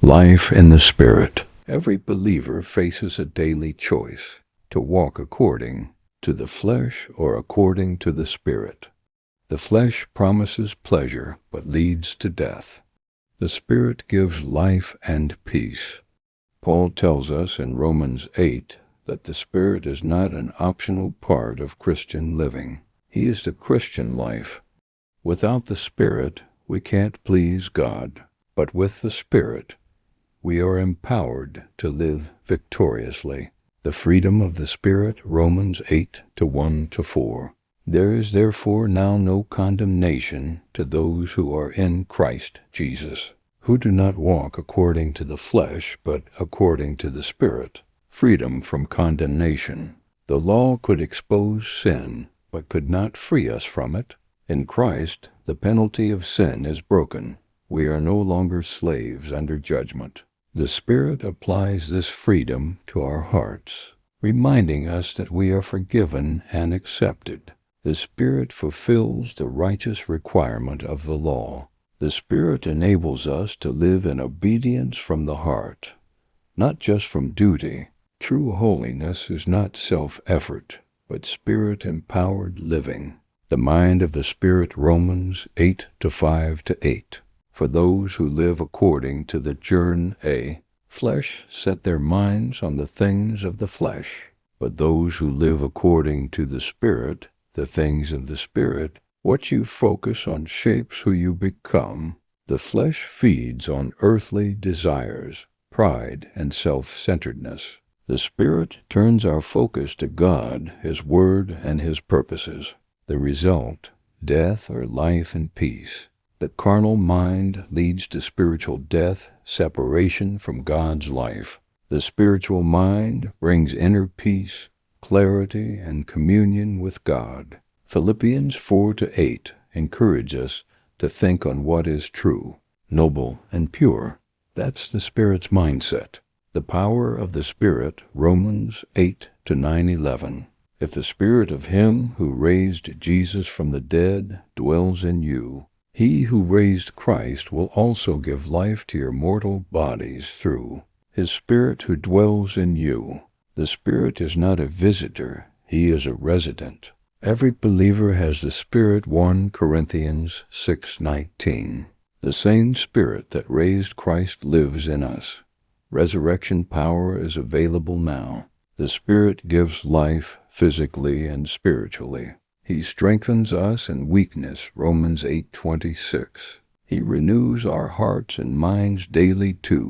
Life in the Spirit. Every believer faces a daily choice to walk according to the flesh or according to the Spirit. The flesh promises pleasure but leads to death. The Spirit gives life and peace. Paul tells us in Romans 8 that the Spirit is not an optional part of Christian living. He is the Christian life. Without the Spirit, we can't please God, but with the Spirit, we are empowered to live victoriously. The freedom of the Spirit, Romans 8, 1-4. There is therefore now no condemnation to those who are in Christ Jesus, who do not walk according to the flesh, but according to the Spirit. Freedom from condemnation. The law could expose sin, but could not free us from it. In Christ, the penalty of sin is broken. We are no longer slaves under judgment. The Spirit applies this freedom to our hearts, reminding us that we are forgiven and accepted. The Spirit fulfills the righteous requirement of the law. The Spirit enables us to live in obedience from the heart, not just from duty. True holiness is not self-effort, but Spirit-empowered living. The mind of the Spirit, Romans 8, 5-8. For those who live according to the flesh set their minds on the things of the flesh, but those who live according to the Spirit, the things of the Spirit. What you focus on shapes who you become. The flesh feeds on earthly desires, pride, and self-centeredness. The Spirit turns our focus to God, His Word, and His purposes. The result, death or life and peace. The carnal mind leads to spiritual death, separation from God's life. The spiritual mind brings inner peace, clarity, and communion with God. Philippians 4-8 encourage us to think on what is true, noble, and pure. That's the Spirit's mindset. The power of the Spirit, Romans 8-11. If the Spirit of Him who raised Jesus from the dead dwells in you, He who raised Christ will also give life to your mortal bodies through His Spirit who dwells in you. The Spirit is not a visitor, He is a resident. Every believer has the Spirit, 1 Corinthians 6:19. The same Spirit that raised Christ lives in us. Resurrection power is available now. The Spirit gives life physically and spiritually. He strengthens us in weakness, Romans 8:26. He renews our hearts and minds daily too.